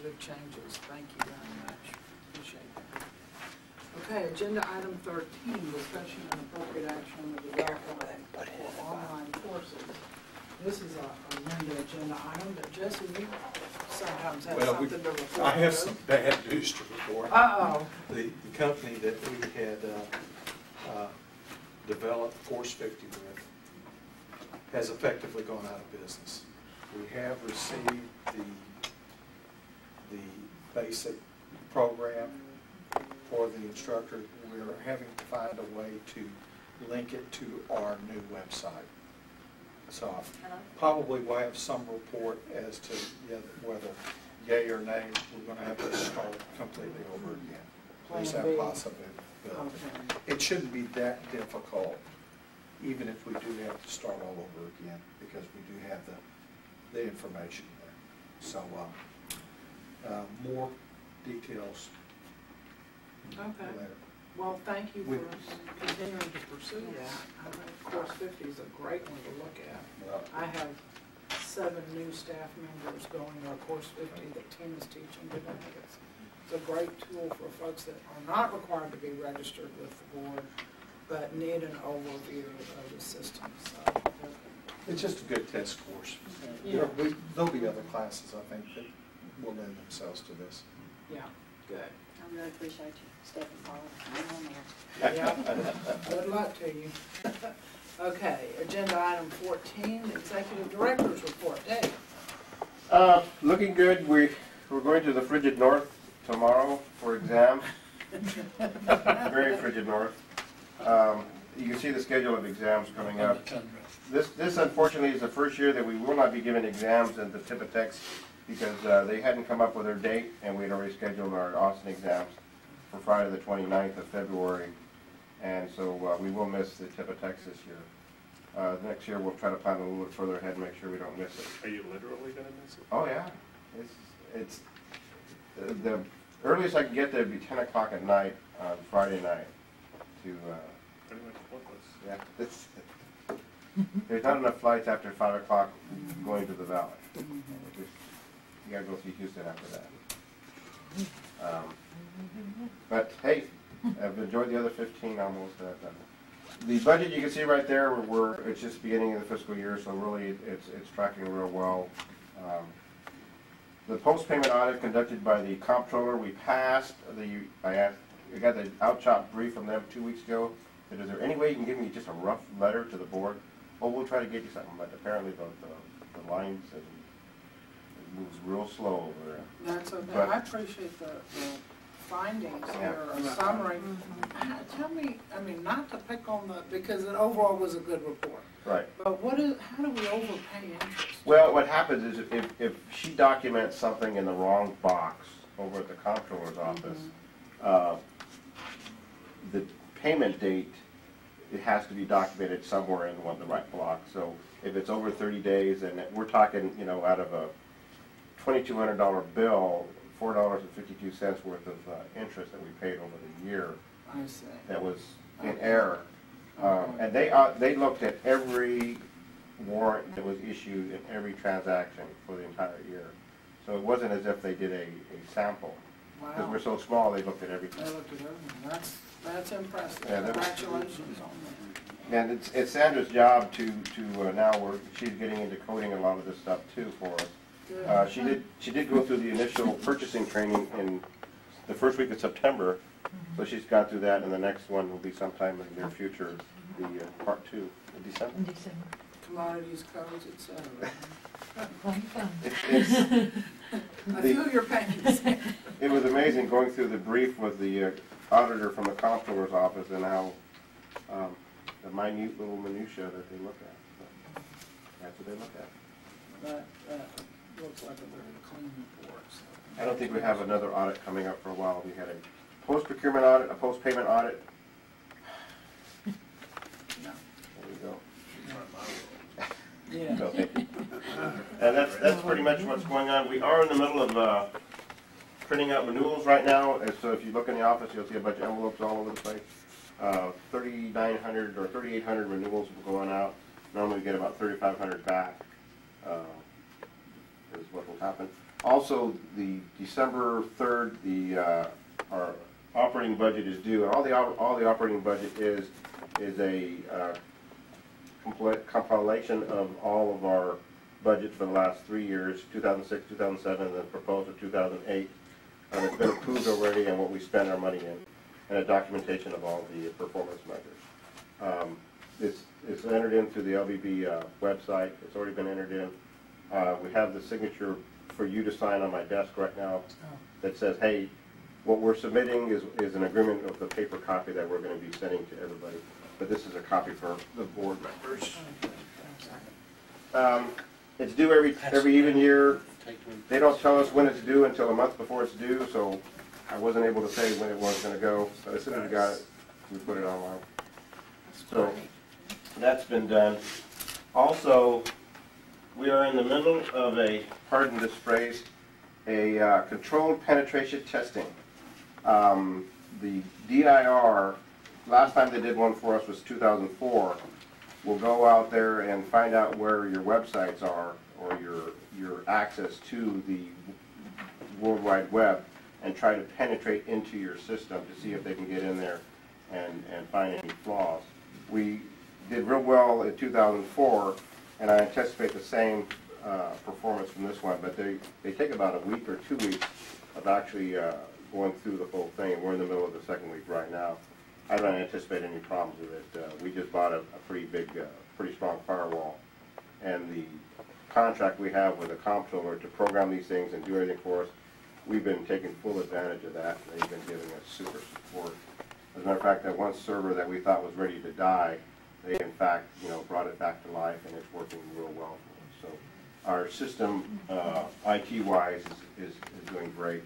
Good changes. Thank you very much. Appreciate that. Okay, agenda item 13, discussion and appropriate action on the development for online courses. This is a Monday agenda item, but Jesse, you sometimes have something to report. I have some bad news to report. Uh-oh. The company that we had developed Course 50 with has effectively gone out of business. We have received the basic program for the instructor. We're having to find a way to link it to our new website. So probably we'll have some report as to whether yay or nay, we're going to have to start completely over again. There's that possibility. Okay. It shouldn't be that difficult, even if we do have to start all over again, because we do have the information there. So more details. Okay. Later. Well, thank you for continuing to pursue that. I think Course 50 is a great one to look at. I have 7 new staff members going to Course 50 that Tim is teaching today. It's a great tool for folks that are not required to be registered with the board, but need an overview of the system. So it's just a good test course. Yeah. There'll be other classes, I think, that will lend themselves to this. Yeah, good. I really appreciate you stepping forward. I'm on there. Yeah. Good luck to you. Okay, agenda item 14, executive director's report. Dave. Looking good. We're going to the frigid north tomorrow for exams. Very frigid north. You can see the schedule of exams coming up. This unfortunately is the first year that we will not be given exams in the Tipatex because they hadn't come up with their date, and we had already scheduled our Austin exams for Friday the 29th of February, and so we will miss the Tipatex this year. Next year we'll try to plan a little bit further ahead and make sure we don't miss it. Are you literally going to miss it? Oh yeah, it's the earliest I can get there would be 10 o'clock at night on Friday night. To pretty much pointless. Yeah, there's not enough flights after 5 o'clock going to the valley. You gotta go through Houston after that. But hey, I've enjoyed the other 15 almost. The budget you can see right there, it's just beginning of the fiscal year, so really it's tracking real well. The post-payment audit conducted by the comptroller, we passed. I got the outshot brief from them 2 weeks ago. Said, is there any way you can give me just a rough letter to the board? Oh, we'll try to get you something, but apparently the lines and it moves real slow over there. That's okay. But I appreciate the findings here, a summary. Tell me, I mean, not to pick on because it overall was a good report. Right. But how do we overpay interest? Well, what happens is if she documents something in the wrong box over at the comptroller's office, the payment date, it has to be documented somewhere in the right block. So if it's over 30 days, and we're talking, out of a $2,200 bill, $4.52 worth of interest that we paid over the year. I see. That was in error. And they looked at every warrant that was issued in every transaction for the entire year. So it wasn't as if they did a sample. Wow. Because we're so small, they looked at everything. They looked at everything. That's impressive. Yeah, congratulations on that. And it's Sandra's job to now she's getting into coding a lot of this stuff too for us. She did go through the initial purchasing training in the first week of September, so she's gone through that, and the next one will be sometime in the near future, the part 2 in December. Commodities, codes, etc. I feel feel your pain. It was amazing going through the brief with the auditor from the comptroller's office and how the minute little minutia that they look at. So that's what they look at. That looks like a very clean report. So. I don't think we have another audit coming up for a while. We had a post-procurement audit, a post-payment audit. No. There we go. Yeah. So, and that's pretty much what's going on. We are in the middle of printing out renewals right now. And so if you look in the office, you'll see a bunch of envelopes all over the place. 3,900 or 3,800 renewals going out. Normally we get about 3,500 back. Is what will happen. Also, the December 3rd, our operating budget is due, and all the operating budget is a compilation of all of our budgets for the last 3 years, 2006, 2007, and the proposed for 2008. It's been approved already, and what we spend our money in, and a documentation of all the performance measures. It's entered in through the LBB website. It's already been entered in. We have the signature for you to sign on my desk right now that says, hey, what we're submitting is an agreement of the paper copy that we're going to be sending to everybody. But this is a copy for the board members. It's due every even year. They don't tell us when it's due until a month before it's due, so I wasn't able to say when it was going to go. But as soon as we got it, we put it online. So that's been done. Also, we are in the middle of a, pardon this phrase, a controlled penetration testing. The DIR, last time they did one for us was 2004. We'll go out there and find out where your websites are or your access to the World Wide Web and try to penetrate into your system to see if they can get in there and find any flaws. We did real well in 2004, and I anticipate the same performance from this one, but they take about a week or 2 weeks of actually going through the whole thing, and we're in the middle of the second week right now. I don't anticipate any problems with it. We just bought a pretty big, pretty strong firewall, and the contract we have with the comptroller to program these things and do everything for us, we've been taking full advantage of that. They've been giving us super support. As a matter of fact, that one server that we thought was ready to die, they in fact, brought it back to life, and it's working real well for us. So our system, IT-wise, is doing great,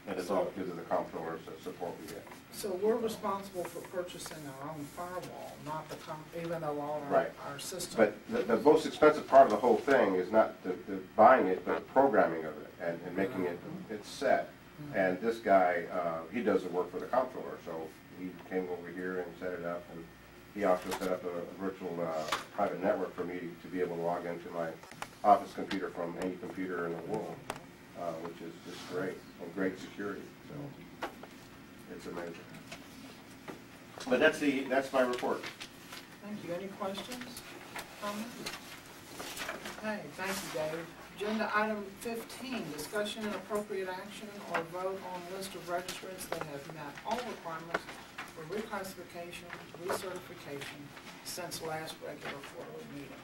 and it's all because of the comptroller's support we get. So we're responsible for purchasing our own firewall, not the even though all our system. But the most expensive part of the whole thing is not the buying it, but the programming of it and making it set. And this guy, he does the work for the comptroller, so he came over here and set it up, and he also set up a virtual private network for me to be able to log into my office computer from any computer in the world, which is just great, and great security. So it's amazing. But that's my report. Thank you. Any questions? Comments? Okay, thank you, Dave. Agenda item 15, discussion and appropriate action or vote on list of registrants that have met all requirements for reclassification, recertification since last regular quarterly meeting.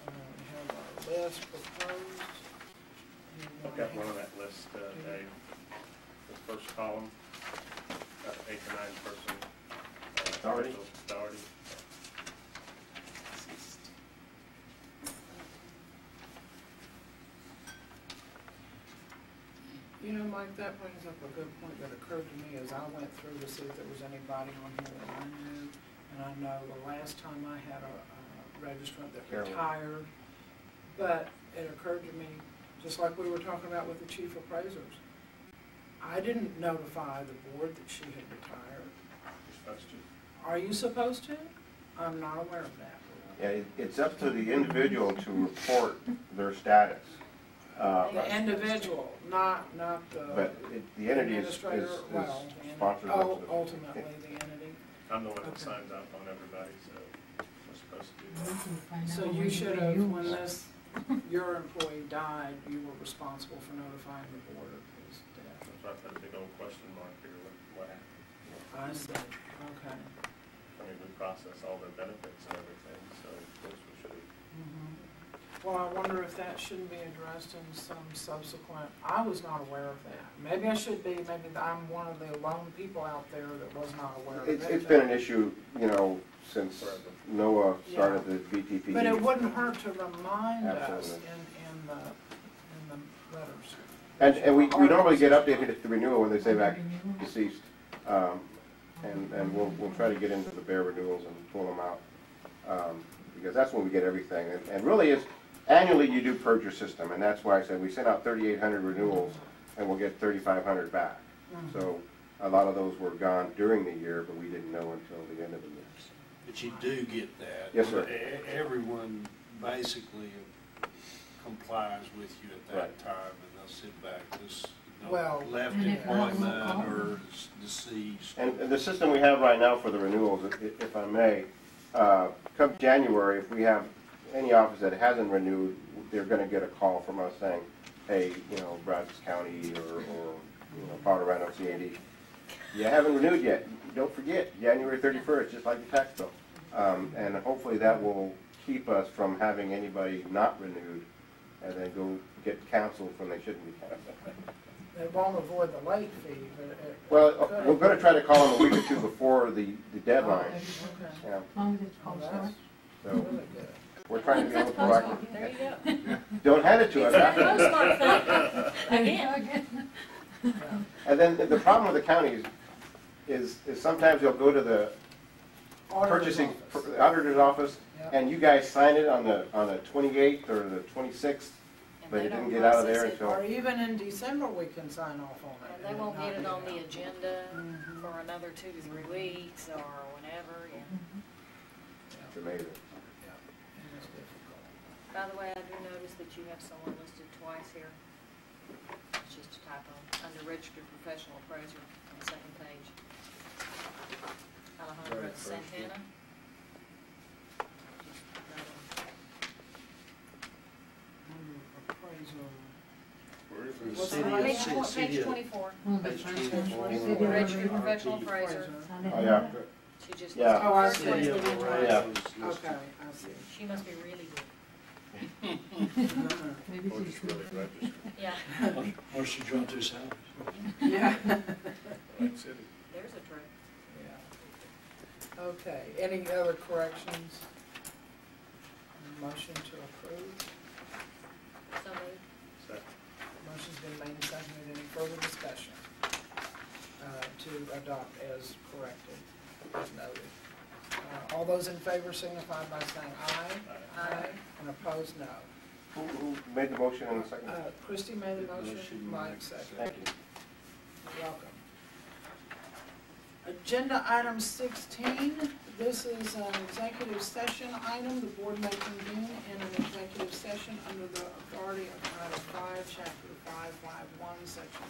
We have our list proposed. I've got one on that list, Dave. The first column, 8 to 9 person. Authority? Authority. Mike, that brings up a good point that occurred to me as I went through to see if there was anybody on here that I knew. And I know the last time I had a registrant that retired, but it occurred to me, just like we were talking about with the chief appraisers, I didn't notify the board that she had retired. You're supposed to. Are you supposed to? I'm not aware of that. Yeah, it's up to the individual to report their status. The individual, not the but the entity is administrator. Well, sponsored. Ultimately the entity. I'm the one that signs up on everybody, so we're supposed to do that. So you should have, when your employee died, you were responsible for notifying the board of his death. That's why I put a big old question mark here, what happened? I see, okay. I mean, we process all their benefits and everything, so of course we should. Well, I wonder if that shouldn't be addressed in some subsequent, I was not aware of that. Maybe I should be, maybe I'm one of the lone people out there that was not aware of it. It's been an issue, since NOAA started the BTP. But it wouldn't hurt to remind us Absolutely. in the letters. And we normally get updated at the renewal when they say back deceased. And we'll try to get into the bare renewals and pull them out. Because that's when we get everything. And really is, annually you do purge your system, and that's why I said we sent out 3,800 renewals and we'll get 3,500 back. So a lot of those were gone during the year, but we didn't know until the end of the year. But you do get that. Yes, sir. Everyone basically complies with you at that time, and sit back, this, Well, left And if not, we'll employment call or deceased. And the system we have right now for the renewals, if I may, come January, if we have any office that hasn't renewed, they're going to get a call from us saying, hey, Brazos County or Colorado CAD, you haven't renewed yet. Don't forget, January 31st, just like the tax bill. And hopefully that will keep us from having anybody not renewed and then go get canceled when they shouldn't be canceled. it won't avoid the late fee, but it. Well, we're going to try to call them a week or two before the deadline. Okay. Yeah. As long as it's Well, close that's So really good. we're trying to be a little proactive. There you go. Don't hand it to us. It's a After. postmark thing. Again. And then the problem with the counties is sometimes you'll go to the Auditor's purchasing office. auditor's office, Yep. and you guys sign it on the 28th or the 26th, but it didn't get out of there until. Or even in December, we can sign off on it. And they won't get it on the agenda Mhm. for another 2 to 3 weeks or whenever, yeah. It's amazing. Yeah, it is difficult. By the way, I do notice that you have someone listed twice here. It's just a typo, under registered professional appraiser on the second page. Alejandra Right, first, Santana. Appraisal. For What's city the of- name? Page 24, Well, the Page first 24. one. registered professional appraiser. Oh, yeah. She just. Yeah. Oh, I listed see. City first of one. Array Yeah. was listed. Okay, I see. She must be really good. Maybe Or she's just really registered. Yeah, Or she dropped his house. Yeah. Right city. there's a trick. Yeah. Okay, any other corrections? Motion to approve? So moved. Second. Motion's been made and seconded. Any further discussion? To adopt as corrected, as noted. All those in favor signify by saying aye. Aye. And opposed, no. Who made the motion in the second? Christie made the motion, Mike seconded. Thank you. You're welcome. Agenda item 16, this is an executive session item. The board may convene in an executive session under the authority of Title 5, Chapter 551, Section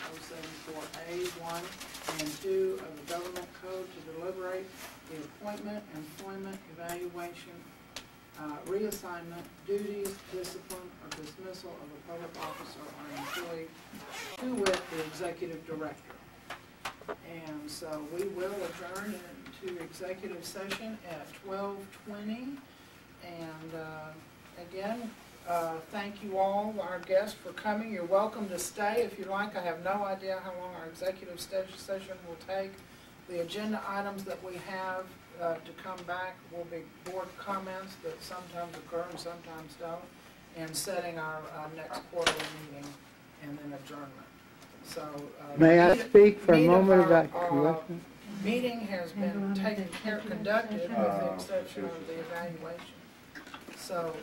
551.074A, 1 and 2 of the Government Code to deliberate the appointment, employment, evaluation, reassignment, duties, discipline, or dismissal of a public officer or employee, to wit, the executive director. And so we will adjourn into executive session at 12:20. And again, thank you all, our guests, for coming. You're welcome to stay if you like. I have no idea how long our executive session will take. The agenda items that we have to come back will be board comments that sometimes occur and sometimes don't, and setting our next quarterly meeting, and then adjournment. So, May I speak for a meat of moment our, about corruption? Meeting has been conducted with the exception of the evaluation. So,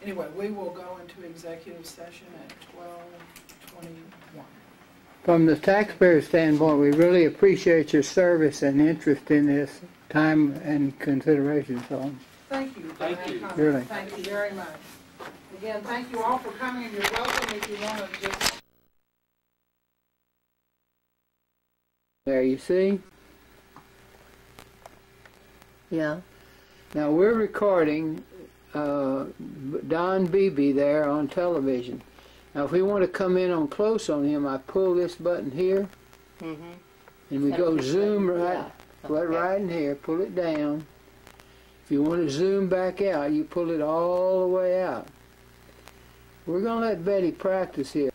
anyway, we will go into executive session at 12:21. From the taxpayer standpoint, we really appreciate your service and interest in this time and consideration, so. Thank you. for Thank that you. comment. Really. Thank you very much. Again, thank you all for coming, and you're welcome if you want to just There, you see? Yeah. Now, we're recording Don Beebe there on television. Now, if we want to come in on close on him, I pull this button here, Mm-hmm. and we go zoom right, Yeah. right in here, pull it down. If you want to zoom back out, you pull it all the way out. We're going to let Betty practice here.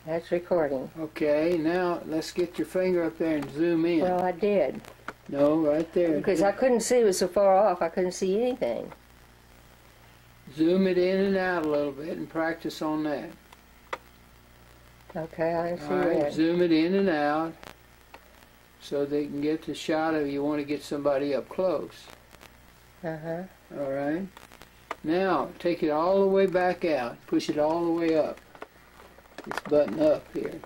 That's recording. Okay, now let's get your finger up there and zoom in. Well, I did. No, right there. Because I couldn't see, it was so far off, I couldn't see anything. Zoom it in and out a little bit and practice on that. Okay, I can see All right, that. zoom it in and out so they can get the shot of you want to get somebody up close. Uh-huh. All right. Now, take it all the way back out. Push it all the way up. This button up here.